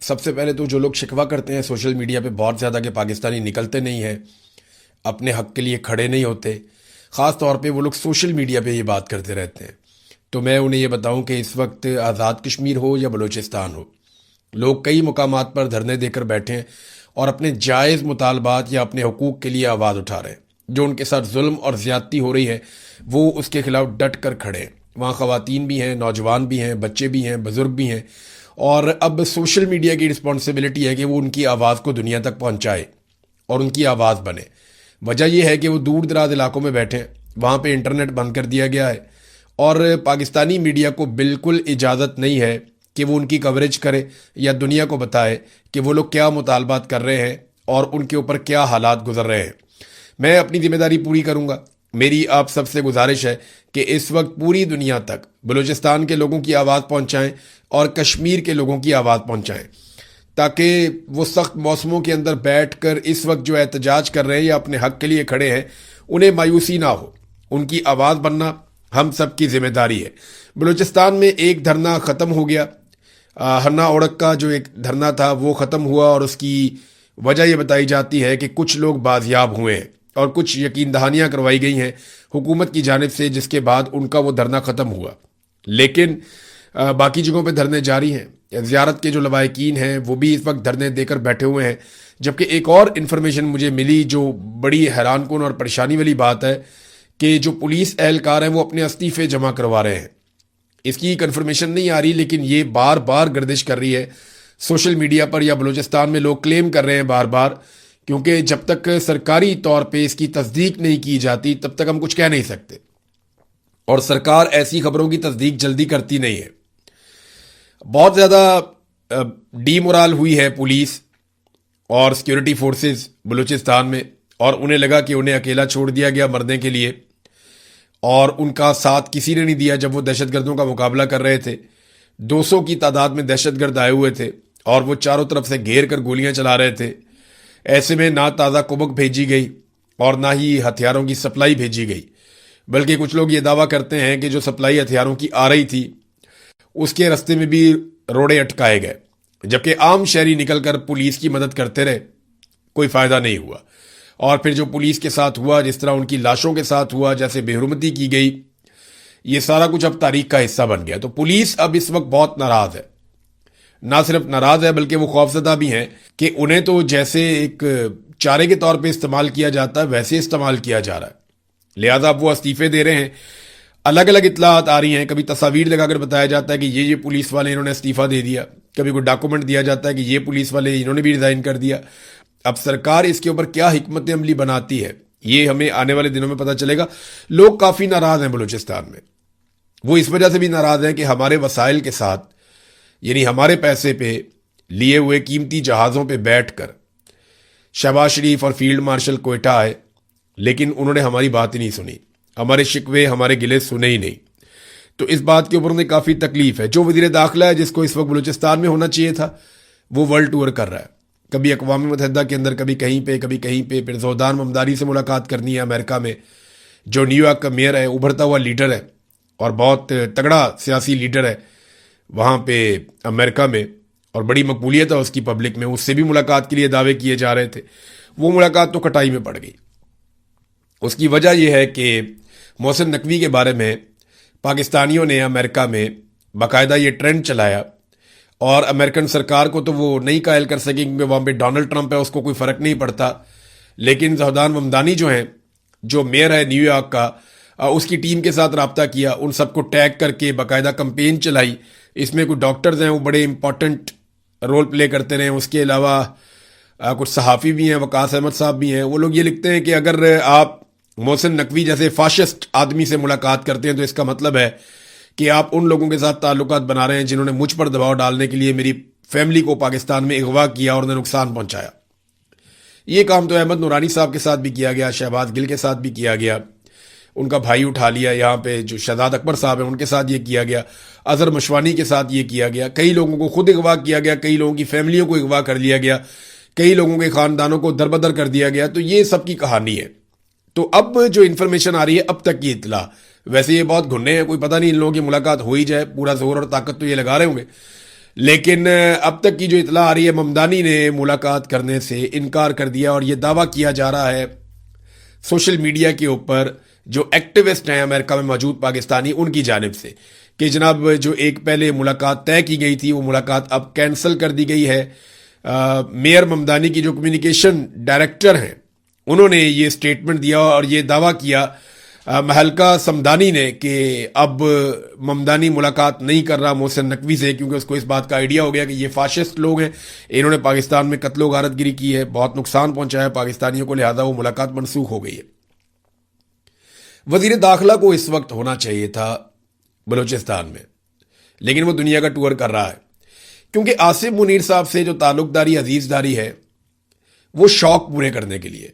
سب سے پہلے تو جو لوگ شکوہ کرتے ہیں سوشل میڈیا پہ بہت زیادہ کہ پاکستانی نکلتے نہیں ہیں، اپنے حق کے لیے کھڑے نہیں ہوتے، خاص طور پہ وہ لوگ سوشل میڈیا پہ یہ بات کرتے رہتے ہیں، تو میں انہیں یہ بتاؤں کہ اس وقت آزاد کشمیر ہو یا بلوچستان ہو، لوگ کئی مقامات پر دھرنے دے کر بیٹھے ہیں اور اپنے جائز مطالبات یا اپنے حقوق کے لیے آواز اٹھا رہے ہیں۔ جو ان کے ساتھ ظلم اور زیادتی ہو رہی ہے وہ اس کے خلاف ڈٹ کر کھڑے ہیں۔ وہاں خواتین بھی ہیں، نوجوان بھی ہیں، بچے بھی ہیں، بزرگ بھی ہیں، اور اب سوشل میڈیا کی رسپانسبلٹی ہے کہ وہ ان کی آواز کو دنیا تک پہنچائے اور ان کی آواز بنے۔ وجہ یہ ہے کہ وہ دور دراز علاقوں میں بیٹھے ہیں، وہاں پہ انٹرنیٹ بند کر دیا گیا ہے اور پاکستانی میڈیا کو بالکل اجازت نہیں ہے کہ وہ ان کی کوریج کرے یا دنیا کو بتائے کہ وہ لوگ کیا مطالبات کر رہے ہیں اور ان کے اوپر کیا حالات گزر رہے ہیں۔ میں اپنی ذمہ داری پوری کروں گا۔ میری آپ سب سے گزارش ہے کہ اس وقت پوری دنیا تک بلوچستان کے لوگوں کی آواز پہنچائیں اور کشمیر کے لوگوں کی آواز پہنچائیں، تاکہ وہ سخت موسموں کے اندر بیٹھ کر اس وقت جو احتجاج کر رہے ہیں یا اپنے حق کے لیے کھڑے ہیں انہیں مایوسی نہ ہو۔ ان کی آواز بننا ہم سب کی ذمہ داری ہے۔ بلوچستان میں ایک دھرنا ختم ہو گیا، ہرنا اوڑک کا جو ایک دھرنا تھا وہ ختم ہوا، اور اس کی وجہ یہ بتائی جاتی ہے کہ کچھ لوگ بازیاب ہوئے ہیں اور کچھ یقین دہانیاں کروائی گئی ہیں حکومت کی جانب سے، جس کے بعد ان کا وہ دھرنا ختم ہوا۔ لیکن باقی جگہوں پہ دھرنے جاری ہیں۔ زیارت کے جو لوائقین ہیں وہ بھی اس وقت دھرنے دے کر بیٹھے ہوئے ہیں۔ جبکہ ایک اور انفارمیشن مجھے ملی جو بڑی حیران کن اور پریشانی والی بات ہے کہ جو پولیس اہلکار ہیں وہ اپنے استعفے جمع کروا رہے ہیں۔ اس کی کنفرمیشن نہیں آ رہی، لیکن یہ بار بار گردش کر رہی ہے سوشل میڈیا پر، یا بلوچستان میں لوگ کلیم کر رہے ہیں بار بار، کیونکہ جب تک سرکاری طور پہ اس کی تصدیق نہیں کی جاتی تب تک ہم کچھ کہہ نہیں سکتے، اور سرکار ایسی خبروں کی تصدیق جلدی کرتی نہیں ہے۔ بہت زیادہ ڈی مورال ہوئی ہے پولیس اور سیکیورٹی فورسز بلوچستان میں، اور انہیں لگا کہ انہیں اکیلا چھوڑ دیا گیا مرنے کے لیے، اور ان کا ساتھ کسی نے نہیں دیا جب وہ دہشت گردوں کا مقابلہ کر رہے تھے۔ 200 کی تعداد میں دہشت گرد آئے ہوئے تھے اور وہ چاروں طرف سے گھیر کر گولیاں چلا رہے تھے۔ ایسے میں نہ تازہ کبک بھیجی گئی اور نہ ہی ہتھیاروں کی سپلائی بھیجی گئی، بلکہ کچھ لوگ یہ دعویٰ کرتے ہیں کہ جو سپلائی ہتھیاروں کی آ رہی تھی اس کے رستے میں بھی روڑے اٹکائے گئے، جبکہ عام شہری نکل کر پولیس کی مدد کرتے رہے، کوئی فائدہ نہیں ہوا۔ اور پھر جو پولیس کے ساتھ ہوا، جس طرح ان کی لاشوں کے ساتھ ہوا، جیسے بے حرمتی کی گئی، یہ سارا کچھ اب تاریخ کا حصہ بن گیا۔ تو پولیس اب اس وقت بہت ناراض ہے، نہ صرف ناراض ہے بلکہ وہ خوفزدہ بھی ہیں کہ انہیں تو جیسے ایک چارے کے طور پہ استعمال کیا جاتا ہے ویسے استعمال کیا جا رہا ہے، لہذا اب وہ استعفے دے رہے ہیں۔ الگ الگ اطلاعات آ رہی ہیں، کبھی تصاویر لگا کر بتایا جاتا ہے کہ یہ پولیس والے انہوں نے استعفیٰ دے دیا، کبھی کوئی ڈاکومنٹ دیا جاتا ہے کہ یہ پولیس والے انہوں نے بھی ریزائن کر دیا۔ اب سرکار اس کے اوپر کیا حکمت عملی بناتی ہے یہ ہمیں آنے والے دنوں میں پتہ چلے گا۔ لوگ کافی ناراض ہیں بلوچستان میں، وہ اس وجہ سے بھی ناراض ہیں کہ ہمارے وسائل کے ساتھ، یعنی ہمارے پیسے پہ لیے ہوئے قیمتی جہازوں پہ بیٹھ کر شہباز شریف اور فیلڈ مارشل کوئٹہ آئے، لیکن انہوں نے ہماری بات ہی نہیں سنی، ہمارے شکوے ہمارے گلے سنے ہی نہیں۔ تو اس بات کے اوپر انہیں کافی تکلیف ہے۔ جو وزیر داخلہ ہے جس کو اس وقت بلوچستان میں ہونا چاہیے تھا، وہ ورلڈ ٹور کر رہا ہے، کبھی اقوام متحدہ کے اندر، کبھی کہیں پہ، کبھی کہیں پہ، پھر زودان ممدانی سے ملاقات کرنی ہے امریکہ میں، جو نیو یارک کا میئر ہے، ابھرتا ہوا لیڈر ہے اور بہت تگڑا سیاسی لیڈر ہے وہاں پہ امریکہ میں، اور بڑی مقبولیت ہے اس کی پبلک میں، اس سے بھی ملاقات کے لیے دعوے کیے جا رہے تھے۔ وہ ملاقات تو کٹائی میں پڑ گئی۔ اس کی وجہ یہ ہے کہ محسن نقوی کے بارے میں پاکستانیوں نے امریکہ میں باقاعدہ یہ ٹرینڈ چلایا، اور امریکن سرکار کو تو وہ نہیں قائل کر سکے کیونکہ وہاں پہ ڈونلڈ ٹرمپ ہے، اس کو کوئی فرق نہیں پڑتا، لیکن زہدان ممدانی جو ہیں، جو میئر ہے نیو یارک کا، اس کی ٹیم کے ساتھ رابطہ کیا، ان سب کو ٹیگ کر کے باقاعدہ کمپین چلائی۔ اس میں کچھ ڈاکٹرز ہیں وہ بڑے امپورٹنٹ رول پلے کرتے رہے، اس کے علاوہ کچھ صحافی بھی ہیں، وقاص احمد صاحب بھی ہیں۔ وہ لوگ یہ لکھتے ہیں کہ اگر آپ محسن نقوی جیسے فاشسٹ آدمی سے ملاقات کرتے ہیں تو اس کا مطلب ہے کہ آپ ان لوگوں کے ساتھ تعلقات بنا رہے ہیں جنہوں نے مجھ پر دباؤ ڈالنے کے لیے میری فیملی کو پاکستان میں اغوا کیا اور انہیں نقصان پہنچایا۔ یہ کام تو احمد نورانی صاحب کے ساتھ بھی کیا گیا، شہباز گل کے ساتھ بھی کیا گیا، ان کا بھائی اٹھا لیا، یہاں پہ جو شہزاد اکبر صاحب ہیں ان کے ساتھ یہ کیا گیا، اظہر مشوانی کے ساتھ یہ کیا گیا، کئی لوگوں کو خود اغوا کیا گیا، کئی لوگوں کی فیملیوں کو اغوا کر لیا گیا، کئی لوگوں کے خاندانوں کو دربدر کر دیا گیا۔ تو یہ سب کی کہانی ہے۔ تو اب جو انفارمیشن آ رہی ہے، اب تک کی اطلاع، ویسے یہ بہت گھنے ہیں، کوئی پتہ نہیں ان لوگوں کی ملاقات ہو ہی جائے، پورا زور اور طاقت تو یہ لگا رہے ہوں گے، لیکن اب تک کی جو اطلاع آ رہی ہے، ممدانی نے ملاقات کرنے سے انکار کر دیا، اور یہ دعویٰ کیا جا رہا ہے سوشل میڈیا کے اوپر جو ایکٹیوسٹ ہیں امریکہ میں موجود پاکستانی، ان کی جانب سے، کہ جناب جو ایک پہلے ملاقات طے کی گئی تھی وہ ملاقات اب کینسل کر دی گئی ہے۔ میئر ممدانی کی جو کمیونیکیشن ڈائریکٹر ہیں انہوں نے یہ سٹیٹمنٹ دیا اور یہ دعویٰ کیا مہلکہ سمدانی نے کہ اب ممدانی ملاقات نہیں کر رہا محسن نقوی سے، کیونکہ اس کو اس بات کا آئیڈیا ہو گیا کہ یہ فاشسٹ لوگ ہیں، انہوں نے پاکستان میں قتل و غارت گری کی ہے، بہت نقصان پہنچایا ہے پاکستانیوں کو، لہذا وہ ملاقات منسوخ ہو گئی ہے۔ وزیر داخلہ کو اس وقت ہونا چاہیے تھا بلوچستان میں، لیکن وہ دنیا کا ٹور کر رہا ہے، کیونکہ آصف منیر صاحب سے جو تعلق داری عزیز داری ہے وہ شوق پورے کرنے کے لیے،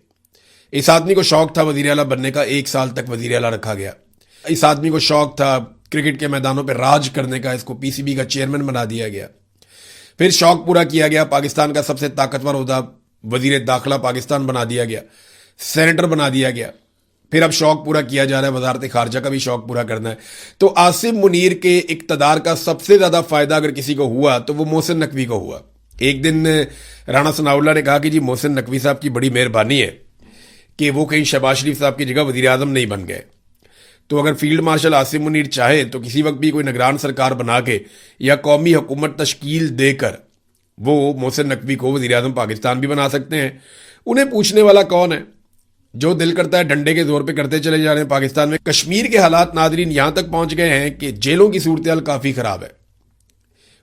اس آدمی کو شوق تھا وزیر اعلیٰ بننے کا، 1 سال تک وزیر اعلیٰ رکھا گیا۔ اس آدمی کو شوق تھا کرکٹ کے میدانوں پہ راج کرنے کا، اس کو پی سی بی کا چیئرمین بنا دیا گیا۔ پھر شوق پورا کیا گیا، پاکستان کا سب سے طاقتور عہدہ وزیر داخلہ پاکستان بنا دیا گیا، سینیٹر بنا دیا گیا۔ پھر اب شوق پورا کیا جا رہا ہے، وزارت خارجہ کا بھی شوق پورا کرنا ہے۔ تو آصف منیر کے اقتدار کا سب سے زیادہ فائدہ اگر کسی کو ہوا تو وہ محسن نقوی کو ہوا۔ ایک دن رانا ثناء اللہ نے کہا کہ جی محسن نقوی صاحب کی بڑی مہربانی ہے کہ وہ کہیں شہباز شریف صاحب کی جگہ وزیر اعظم نہیں بن گئے، تو اگر فیلڈ مارشل آصف منیر چاہے تو کسی وقت بھی کوئی نگران سرکار بنا کے یا قومی حکومت تشکیل دے کر وہ محسن نقوی کو وزیر اعظم پاکستان بھی بنا سکتے ہیں۔ انہیں پوچھنے والا کون ہے؟ جو دل کرتا ہے ڈنڈے کے زور پہ کرتے چلے جا رہے ہیں۔ پاکستان میں کشمیر کے حالات ناظرین یہاں تک پہنچ گئے ہیں کہ جیلوں کی صورتحال کافی خراب ہے۔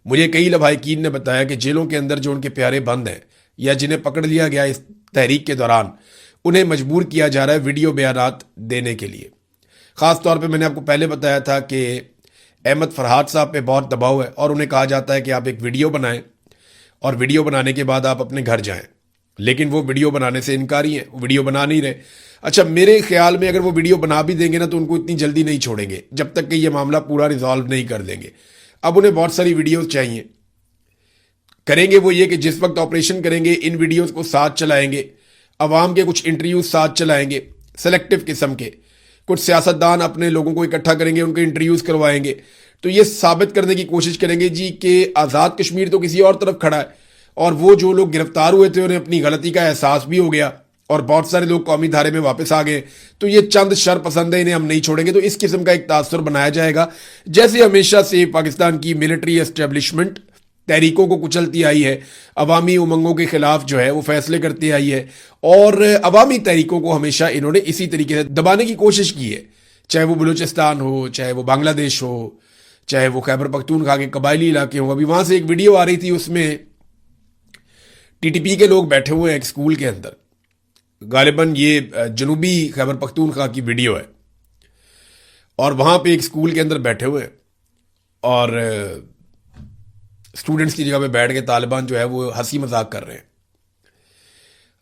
مجھے کئی لبھائقین نے بتایا کہ جیلوں کے اندر جو ان کے پیارے بند ہیں یا جنہیں پکڑ لیا گیا اس تحریک کے دوران، انہیں مجبور کیا جا رہا ہے ویڈیو بیانات دینے کے لیے۔ خاص طور پہ میں نے آپ کو پہلے بتایا تھا کہ احمد فرحات صاحب پہ بہت دباؤ ہے، اور انہیں کہا جاتا ہے کہ آپ ایک ویڈیو بنائیں اور ویڈیو بنانے کے بعد آپ اپنے گھر جائیں، لیکن وہ ویڈیو بنانے سے انکاری ہیں، وہ ویڈیو بنا نہیں رہے۔ اچھا، میرے خیال میں اگر وہ ویڈیو بنا بھی دیں گے نا تو ان کو اتنی جلدی نہیں چھوڑیں گے جب تک کہ یہ معاملہ پورا ریزالو نہیں کر دیں گے۔ اب انہیں بہت ساری ویڈیوز چاہیے، کریں گے وہ یہ کہ جس وقت آپریشن کریں گے ان ویڈیوز کو ساتھ چلائیں گے، عوام کے کچھ انٹرویوز ساتھ چلائیں گے سلیکٹیو قسم کے، کچھ سیاستدان اپنے لوگوں کو اکٹھا کریں گے، ان کے انٹرویوز کروائیں گے، تو یہ ثابت کرنے کی کوشش کریں گے جی کہ آزاد کشمیر تو کسی اور طرف کھڑا ہے، اور وہ جو لوگ گرفتار ہوئے تھے انہیں اپنی غلطی کا احساس بھی ہو گیا اور بہت سارے لوگ قومی دھارے میں واپس آ گئے، تو یہ چند شر پسند ہیں، انہیں ہم نہیں چھوڑیں گے۔ تو اس قسم کا ایک تاثر بنایا جائے گا، جیسے ہمیشہ سے پاکستان کی ملٹری اسٹیبلشمنٹ تحریکوں کو کچلتی آئی ہے، عوامی امنگوں کے خلاف جو ہے وہ فیصلے کرتی آئی ہے، اور عوامی تحریکوں کو ہمیشہ انہوں نے اسی طریقے سے دبانے کی کوشش کی ہے، چاہے وہ بلوچستان ہو، چاہے وہ بنگلہ دیش ہو، چاہے وہ خیبر پختونخوا کے قبائلی علاقے ہوں۔ ابھی وہاں سے ایک ویڈیو آ رہی تھی، اس میں ٹی ٹی پی کے لوگ بیٹھے ہوئے ہیں ایک اسکول کے اندر، غالباً یہ جنوبی خیبر پختونخوا کی ویڈیو ہے، اور وہاں پہ ایک اسکول کے اندر بیٹھے ہوئے ہیں اور اسٹوڈنٹس کی جگہ پہ بیٹھ کے طالبان جو ہے وہ ہنسی مذاق کر رہے ہیں،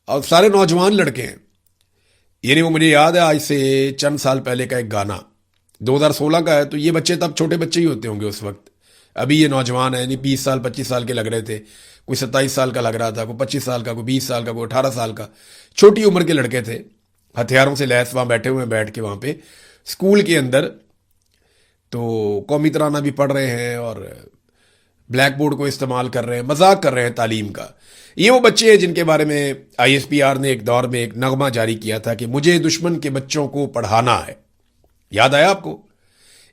اور سارے نوجوان لڑکے ہیں۔ یعنی وہ مجھے یاد ہے آج سے چند سال پہلے کا ایک گانا 2016 کا ہے، تو یہ بچے تب چھوٹے بچے ہی ہوتے ہوں گے اس وقت، ابھی یہ نوجوان ہیں، یعنی 20 سال 25 سال کے لگ رہے تھے، کوئی 27 سال کا لگ رہا تھا، کوئی 25 سال کا، کوئی 20 سال کا، کوئی 18 سال کا، چھوٹی عمر کے لڑکے تھے، ہتھیاروں سے لیس وہاں بیٹھے ہوئے ہیں، بیٹھ کے وہاں پہ اسکول کے اندر تو قومی ترانہ بھی پڑھ رہے ہیں اور بلیک بورڈ کو استعمال کر رہے ہیں، مذاق کر رہے ہیں تعلیم کا۔ یہ وہ بچے ہیں جن کے بارے میں آئی ایس پی آر نے ایک دور میں ایک نغمہ جاری کیا تھا کہ مجھے دشمن کے بچوں کو پڑھانا ہے، یاد آیا آپ کو؟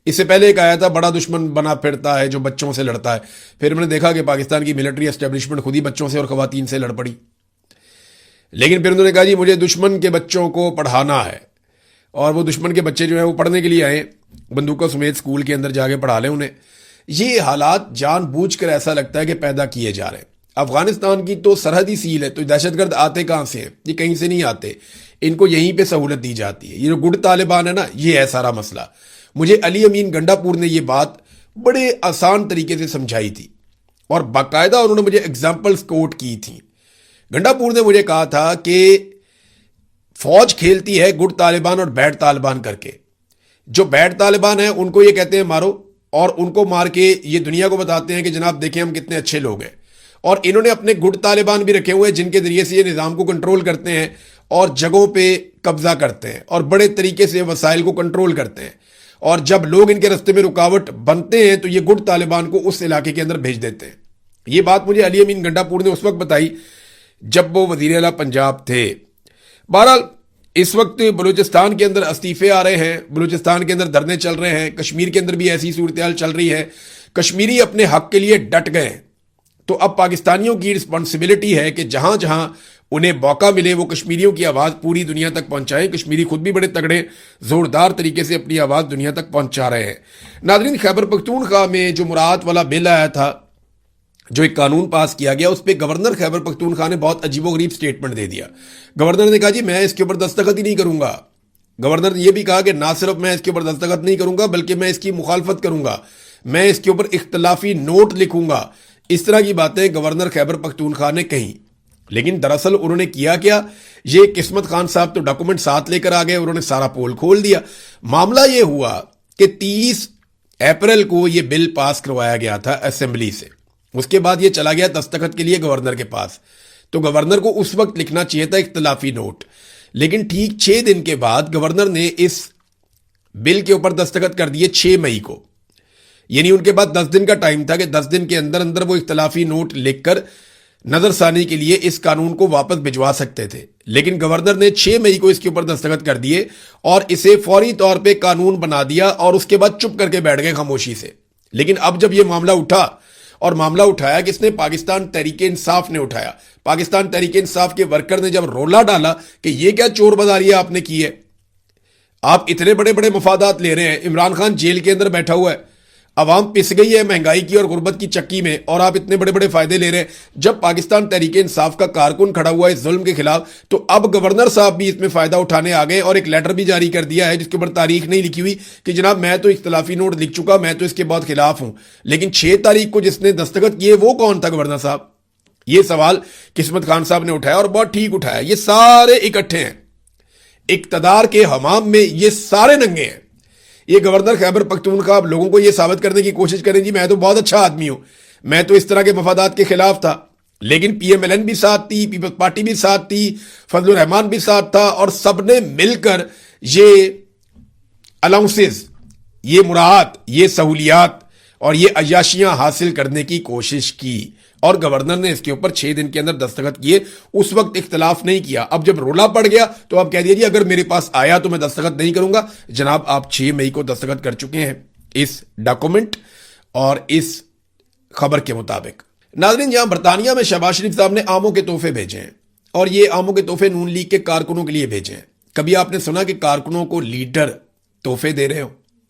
اس سے پہلے ایک آیا تھا بڑا دشمن بنا پھرتا ہے جو بچوں سے لڑتا ہے، پھر ہم نے دیکھا کہ پاکستان کی ملٹری اسٹیبلشمنٹ خود ہی بچوں سے اور خواتین سے لڑ پڑی، لیکن پھر انہوں نے کہا جی مجھے دشمن کے بچوں کو پڑھانا ہے، اور وہ دشمن کے بچے جو ہیں وہ پڑھنے کے لیے آئے، بندوقوں سمیت اسکول کے اندر جا کے پڑھا لیں انہیں۔ یہ حالات جان بوجھ کر ایسا لگتا ہے کہ پیدا کیے جا رہے ہیں۔ افغانستان کی تو سرحدی سیل ہے، تو دہشت گرد آتے کہاں سے ہیں؟ یہ کہیں سے نہیں آتے، ان کو یہیں پہ سہولت دی جاتی ہے۔ یہ جو گڈ طالبان ہے نا، یہ ہے سارا مسئلہ۔ مجھے علی امین گنڈا پور نے یہ بات بڑے آسان طریقے سے سمجھائی تھی، اور باقاعدہ انہوں نے مجھے ایگزامپلز کوٹ کی تھیں۔ گنڈا پور نے مجھے کہا تھا کہ فوج کھیلتی ہے گڈ طالبان اور بیڈ طالبان کر کے۔ جو بیڈ طالبان ہیں ان کو یہ کہتے ہیں مارو، اور ان کو مار کے یہ دنیا کو بتاتے ہیں کہ جناب دیکھیں ہم کتنے اچھے لوگ ہیں، اور انہوں نے اپنے گڈ طالبان بھی رکھے ہوئے ہیں جن کے ذریعے سے یہ نظام کو کنٹرول کرتے ہیں اور جگہوں پہ قبضہ کرتے ہیں اور بڑے طریقے سے وسائل کو کنٹرول کرتے ہیں، اور جب لوگ ان کے رستے میں رکاوٹ بنتے ہیں تو یہ گڈ طالبان کو اس علاقے کے اندر بھیج دیتے ہیں۔ یہ بات مجھے علی امین گنڈا پور نے اس وقت بتائی جب وہ وزیر اعلیٰ پنجاب تھے. بہرحال اس وقت بلوچستان کے اندر استعفے آ رہے ہیں, بلوچستان کے اندر دھرنے چل رہے ہیں, کشمیر کے اندر بھی ایسی صورتحال چل رہی ہے. کشمیری اپنے حق کے لیے ڈٹ گئے. تو اب پاکستانیوں کی رسپانسبلٹی ہے کہ جہاں جہاں انہیں موقع ملے وہ کشمیریوں کی آواز پوری دنیا تک پہنچائیں. کشمیری خود بھی بڑے تگڑے زوردار طریقے سے اپنی آواز دنیا تک پہنچا رہے ہیں. ناظرین, خیبر پختونخوا میں جو مراعات والا بل آیا تھا, جو ایک قانون پاس کیا گیا, اس پہ گورنر خیبر پختونخوا نے بہت عجیب و غریب سٹیٹمنٹ دے دیا. گورنر نے کہا جی میں اس کے اوپر دستخط ہی نہیں کروں گا. گورنر نے یہ بھی کہا کہ نہ صرف میں اس کے اوپر دستخط نہیں کروں گا بلکہ میں اس کی مخالفت کروں گا, میں اس کے اوپر اختلافی نوٹ لکھوں گا. اس طرح کی باتیں گورنر خیبر پختونخوا نے کہیں. لیکن دراصل انہوں نے کیا کیا, یہ قسمت خان صاحب تو ڈاکومنٹ ساتھ لے کر آ گئے, انہوں نے سارا پول کھول دیا. معاملہ یہ ہوا کہ 30 اپریل کو یہ بل پاس کروایا گیا تھا اسمبلی سے. اس کے بعد یہ چلا گیا دستخط کے لیے گورنر کے پاس. تو گورنر کو اس وقت لکھنا چاہیے تھا اختلافی نوٹ. لیکن ٹھیک 6 دن کے بعد گورنر نے اس بل کے اوپر دستخط کر دیے 6 مئی کو. یعنی ان کے بعد 10 دن کا ٹائم تھا کہ 10 دن کے اندر اندر وہ اختلافی نوٹ لکھ کر نظر ثانی کے لیے اس قانون کو واپس بھجوا سکتے تھے. لیکن گورنر نے 6 مئی کو اس کے اوپر دستخط کر دیے اور اسے فوری طور پہ قانون بنا دیا اور اس کے بعد چپ کر کے بیٹھ گئے خاموشی سے. لیکن اب جب یہ معاملہ اٹھا, اور معاملہ اٹھایا کس نے؟ پاکستان تحریک انصاف نے اٹھایا. پاکستان تحریک انصاف کے ورکر نے جب رولا ڈالا کہ یہ کیا چور بازاری آپ نے کی ہے, آپ اتنے بڑے بڑے مفادات لے رہے ہیں, عمران خان جیل کے اندر بیٹھا ہوا ہے, عوام پس گئی ہے مہنگائی کی اور غربت کی چکی میں, اور آپ اتنے بڑے بڑے فائدے لے رہے ہیں. جب پاکستان تحریک انصاف کا کارکن کھڑا ہوا ہے اس ظلم کے خلاف, تو اب گورنر صاحب بھی اس میں فائدہ اٹھانے آ گئے اور ایک لیٹر بھی جاری کر دیا ہے جس کے اوپر تاریخ نہیں لکھی ہوئی کہ جناب میں تو اختلافی نوٹ لکھ چکا, میں تو اس کے بہت خلاف ہوں. لیکن 6 تاریخ کو جس نے دستخط کیے وہ کون تھا گورنر صاحب؟ یہ سوال قسمت خان صاحب نے اٹھایا اور بہت ٹھیک اٹھایا. یہ سارے اکٹھے ہیں اقتدار کے حمام میں, یہ سارے ننگے ہیں. یہ گورنر خیبر پختونخوا لوگوں کو یہ ثابت کرنے کی کوشش کریں جی میں تو بہت اچھا آدمی ہوں, میں تو اس طرح کے مفادات کے خلاف تھا. لیکن پی ایم ایل این بھی ساتھ تھی, پیپلز پارٹی بھی ساتھ تھی, فضل الرحمان بھی ساتھ تھا, اور سب نے مل کر یہ الاؤنسز, یہ مراعات, یہ سہولیات اور یہ عیاشیاں حاصل کرنے کی کوشش کی. اور گورنر نے اس کے اوپر 6 دن کے اندر دستخط کیے. اس وقت اختلاف نہیں کیا. اب جب رولا پڑ گیا تو اب کہہ دیا جی اگر میرے پاس آیا تو میں دستخط نہیں کروں گا. جناب آپ 6 مئی کو دستخط کر چکے ہیں اس ڈاکومنٹ اور اس خبر کے مطابق. ناظرین, یہاں برطانیہ میں شہباز شریف صاحب نے آموں کے تحفے بھیجے ہیں, اور یہ آموں کے تحفے نون لیگ کے کارکنوں کے لیے بھیجے ہیں. کبھی آپ نے سنا کہ کارکنوں کو لیڈر تحفے دے رہے ہو؟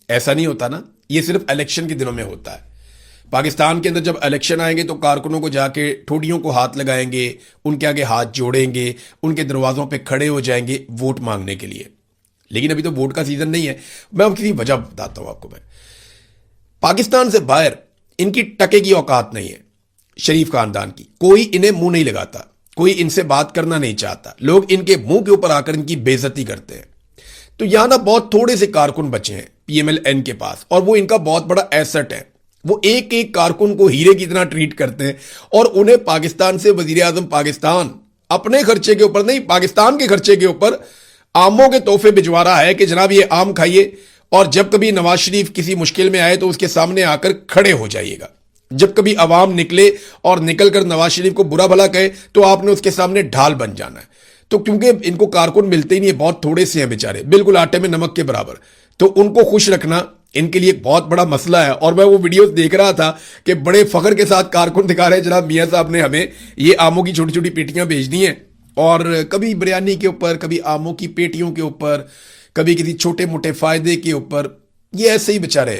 ایسا نہیں ہوتا نا, یہ صرف الیکشن کے دنوں میں ہوتا ہے. پاکستان کے اندر جب الیکشن آئیں گے تو کارکنوں کو جا کے ٹھوڑیوں کو ہاتھ لگائیں گے, ان کے آگے ہاتھ جوڑیں گے, ان کے دروازوں پہ کھڑے ہو جائیں گے ووٹ مانگنے کے لیے. لیکن ابھی تو ووٹ کا سیزن نہیں ہے. میں اب کسی وجہ بتاتا ہوں آپ کو. میں پاکستان سے باہر ان کی ٹکے کی اوقات نہیں ہے شریف خاندان کی. کوئی انہیں منہ نہیں لگاتا, کوئی ان سے بات کرنا نہیں چاہتا. لوگ ان کے منہ کے اوپر آ کر ان کی بے عزتی کرتے ہیں. تو یہاں نا بہت تھوڑے سے کارکن بچے ہیں پی ایم ایل این کے پاس, اور وہ ان کا بہت بڑا ایسٹ ہے. وہ ایک ایک کارکن کو ہیرے کی طرح ٹریٹ کرتے ہیں, اور انہیں پاکستان سے وزیر اعظم پاکستان اپنے خرچے کے اوپر نہیں, پاکستان کے خرچے کے اوپر آموں کے تحفے بھجوا رہا ہے کہ جناب یہ آم کھائیے, اور جب کبھی نواز شریف کسی مشکل میں آئے تو اس کے سامنے آ کر کھڑے ہو جائیے گا. جب کبھی عوام نکلے اور نکل کر نواز شریف کو برا بھلا کہے تو آپ نے اس کے سامنے ڈھال بن جانا ہے. تو کیونکہ ان کو کارکن ملتے ہی نہیں, بہت تھوڑے سے ہیں بیچارے, بالکل آٹے میں نمک کے برابر, تو ان کو خوش رکھنا ان کے لیے ایک بہت بڑا مسئلہ ہے. اور میں وہ ویڈیوز دیکھ رہا تھا کہ بڑے فخر کے ساتھ کارکن دکھا رہے ہیں جناب میاں صاحب نے ہمیں یہ آموں کی چھوٹی چھوٹی پیٹیاں بھیج دی ہیں, اور کبھی بریانی کے اوپر, کبھی آموں کی پیٹیوں کے اوپر, کبھی کسی چھوٹے موٹے فائدے کے اوپر. یہ ایسے ہی بیچارے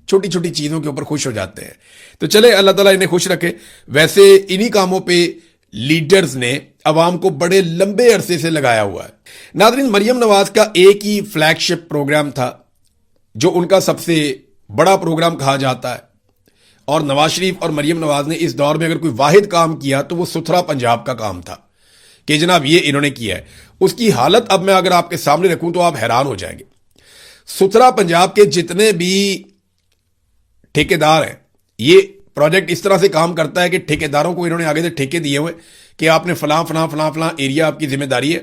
چھوٹی چھوٹی چیزوں کے اوپر خوش ہو جاتے ہیں. تو چلے اللہ تعالیٰ انہیں خوش رکھے. ویسے انہی کاموں پہ لیڈرز نے عوام کو بڑے لمبے عرصے سے لگایا ہوا ہے. ناظرین, مریم نواز کا ایک ہی فلیگ شپ پروگرام تھا جو ان کا سب سے بڑا پروگرام کہا جاتا ہے, اور نواز شریف اور مریم نواز نے اس دور میں اگر کوئی واحد کام کیا تو وہ ستھرا پنجاب کا کام تھا کہ جناب یہ انہوں نے کیا ہے. اس کی حالت اب میں اگر آپ کے سامنے رکھوں تو آپ حیران ہو جائیں گے. ستھرا پنجاب کے جتنے بھی ٹھیکیدار ہیں, یہ پروجیکٹ اس طرح سے کام کرتا ہے کہ ٹھیکیداروں کو انہوں نے آگے سے ٹھیکے دیے ہوئے کہ آپ نے فلاں فلاں فلاں فلاں ایریا آپ کی ذمہ داری ہے,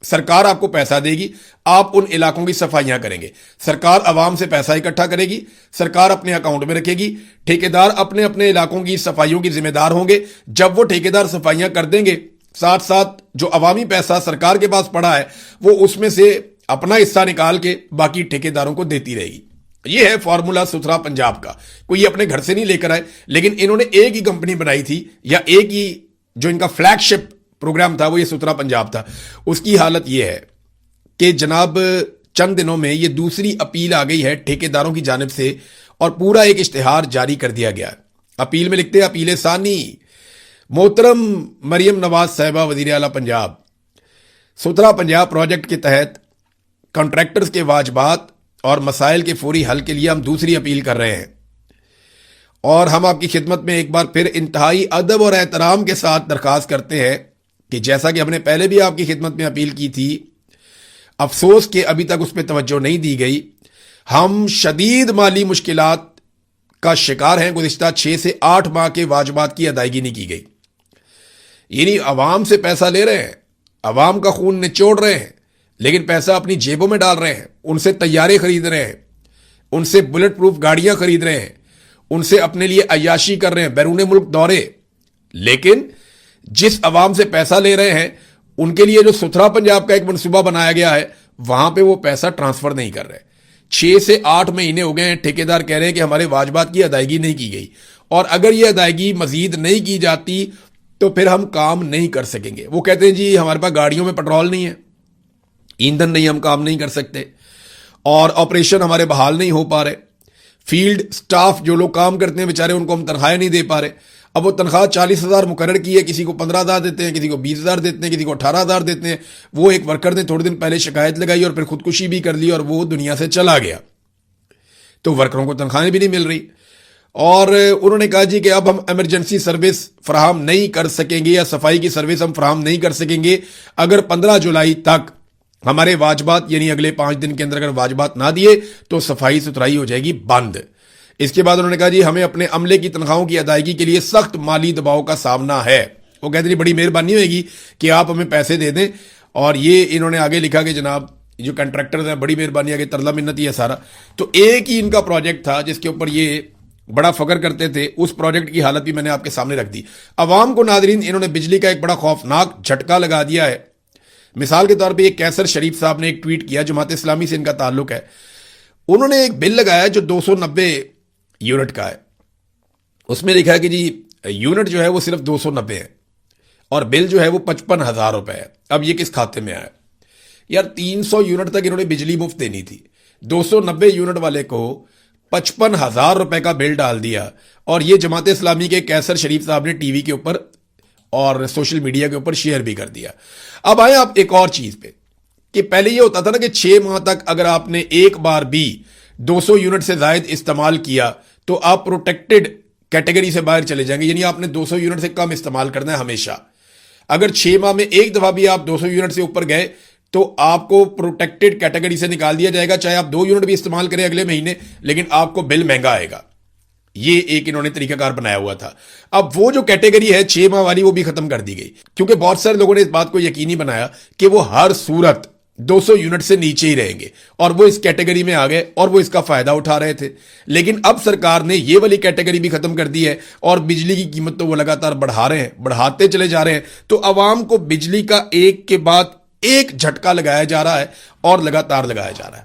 سرکار آپ کو پیسہ دے گی, آپ ان علاقوں کی صفائیاں کریں گے, سرکار عوام سے پیسہ اکٹھا کرے گی, سرکار اپنے اکاؤنٹ میں رکھے گی, ٹھیکیدار اپنے اپنے علاقوں کی صفائیوں کی ذمہ دار ہوں گے. جب وہ ٹھیکیدار صفائیاں کر دیں گے, ساتھ ساتھ جو عوامی پیسہ سرکار کے پاس پڑا ہے وہ اس میں سے اپنا حصہ نکال کے باقی ٹھیکیداروں کو دیتی رہے گی. یہ ہے فارمولا ستھرا پنجاب کا. کوئی یہ اپنے گھر سے نہیں لے کر آئے, لیکن انہوں نے ایک ہی کمپنی بنائی تھی, یا ایک ہی جو ان کا فلیگ شپ پروگرام تھا وہ یہ ستھرا پنجاب تھا. اس کی حالت یہ ہے کہ جناب چند دنوں میں یہ دوسری اپیل آ گئی ہے ٹھیکیداروں کی جانب سے, اور پورا ایک اشتہار جاری کر دیا گیا ہے. اپیل میں لکھتے ہیں, اپیل ثانی محترم مریم نواز صاحبہ وزیر اعلیٰ پنجاب, ستھرا پنجاب پروجیکٹ کے تحت کانٹریکٹرز کے واجبات اور مسائل کے فوری حل کے لیے ہم دوسری اپیل کر رہے ہیں, اور ہم آپ کی خدمت میں ایک بار پھر انتہائی ادب اور احترام کے ساتھ درخواست کرتے ہیں کہ جیسا کہ ہم نے پہلے بھی آپ کی خدمت میں اپیل کی تھی, افسوس کہ ابھی تک اس پہ توجہ نہیں دی گئی. ہم شدید مالی مشکلات کا شکار ہیں, گزشتہ 6 سے 8 ماہ کے واجبات کی ادائیگی نہیں کی گئی. یعنی عوام سے پیسہ لے رہے ہیں, عوام کا خون نچوڑ رہے ہیں, لیکن پیسہ اپنی جیبوں میں ڈال رہے ہیں, ان سے طیارے خرید رہے ہیں, ان سے بلٹ پروف گاڑیاں خرید رہے ہیں, ان سے اپنے لیے عیاشی کر رہے ہیں, بیرون ملک دورے. لیکن جس عوام سے پیسہ لے رہے ہیں ان کے لیے جو ستھرا پنجاب کا ایک منصوبہ بنایا گیا ہے وہاں پہ وہ پیسہ ٹرانسفر نہیں کر رہے. 6 سے 8 مہینے ہو گئے ہیں, ٹھیکیدار کہہ رہے ہیں کہ ہمارے واجبات کی ادائیگی نہیں کی گئی, اور اگر یہ ادائیگی مزید نہیں کی جاتی تو پھر ہم کام نہیں کر سکیں گے. وہ کہتے ہیں جی ہمارے پاس گاڑیوں میں پیٹرول نہیں ہے, ایندھن نہیں, ہم کام نہیں کر سکتے, اور آپریشن ہمارے بحال نہیں ہو پا رہے, فیلڈ سٹاف جو لوگ کام کرتے ہیں بیچارے ان کو ہم تنخواہیں نہیں دے پا رہے. اب وہ تنخواہ 40,000 مقرر کی ہے, کسی کو 15,000 دیتے ہیں, کسی کو 20,000 دیتے ہیں, کسی کو 18,000 دیتے ہیں. وہ ایک ورکر نے تھوڑے دن پہلے شکایت لگائی اور پھر خودکشی بھی کر لی اور وہ دنیا سے چلا گیا. تو ورکروں کو تنخواہیں بھی نہیں مل رہی, اور انہوں نے کہا جی کہ اب ہم ایمرجنسی سروس فراہم نہیں کر سکیں گے, یا صفائی کی سروس ہم فراہم نہیں کر سکیں گے اگر 15 جولائی تک ہمارے واجبات, یعنی اگلے 5 دن کے اندر اگر واجبات نہ دیے تو صفائی ستھرائی ہو جائے گی بند. اس کے بعد انہوں نے کہا جی ہمیں اپنے عملے کی تنخواہوں کی ادائیگی کے لیے سخت مالی دباؤ کا سامنا ہے. وہ کہتے ہیں بڑی مہربانی ہوئے گی کہ آپ ہمیں پیسے دے دیں. اور یہ انہوں نے آگے لکھا کہ جناب جو کنٹریکٹرز ہیں بڑی مہربانی آگے ترلا منت ہی ہے سارا. تو ایک ہی ان کا پروجیکٹ تھا جس کے اوپر یہ بڑا فخر کرتے تھے, اس پروجیکٹ کی حالت بھی میں نے آپ کے سامنے رکھ دی. عوام کو ناظرین انہوں نے بجلی کا ایک بڑا خوفناک جھٹکا لگا دیا ہے. مثال کے طور پہ یہ کیسر شریف صاحب نے ایک ٹویٹ کیا, جماعت اسلامی سے ان کا تعلق ہے. انہوں نے ایک بل لگایا جو 290 یونٹ کا ہے. اس میں لکھا ہے کہ جی یونٹ جو ہے وہ صرف 290 ہے, اور بل جو ہے وہ 55,000 روپے ہے. اب یہ کس کھاتے میں آیا یار؟ 300 یونٹ تک انہوں نے بجلی مفت دینی تھی, 290 یونٹ والے کو 55,000 روپے کا بل ڈال دیا, اور یہ جماعت اسلامی کے کیسر شریف صاحب نے ٹی وی کے اوپر اور سوشل میڈیا کے اوپر شیئر بھی کر دیا. اب آئیں آپ ایک اور چیز پہ, کہ پہلے یہ ہوتا تھا نا کہ 6 ماہ تک اگر آپ نے ایک بار بھی 200 یونٹ سے زائد استعمال کیا تو آپ پروٹیکٹڈ کیٹیگری سے باہر چلے جائیں گے, یعنی آپ نے 200 یونٹ سے کم استعمال کرنا ہے ہمیشہ. اگر 6 ماہ میں ایک دفعہ بھی آپ 200 یونٹ سے اوپر گئے تو آپ کو پروٹیکٹڈ کیٹیگری سے نکال دیا جائے گا, چاہے آپ 2 یونٹ بھی استعمال کریں اگلے مہینے, لیکن آپ کو بل مہنگا آئے گا. یہ ایک انہوں نے طریقہ کار بنایا ہوا تھا. اب وہ جو کیٹیگری ہے 6 ماہ والی وہ بھی ختم کر دی گئی, کیونکہ بہت سارے لوگوں نے اس بات کو یقینی بنایا کہ وہ ہر صورت 200 یونٹ سے نیچے ہی رہیں گے, اور وہ اس کیٹیگری میں آ گئے اور وہ اس کا فائدہ اٹھا رہے تھے. لیکن اب سرکار نے یہ والی کیٹیگری بھی ختم کر دی ہے, اور بجلی کی قیمت تو وہ لگاتار بڑھا رہے ہیں, بڑھاتے چلے جا رہے ہیں. تو عوام کو بجلی کا ایک کے بعد ایک جھٹکا لگایا جا رہا ہے, اور لگاتار لگایا جا رہا ہے.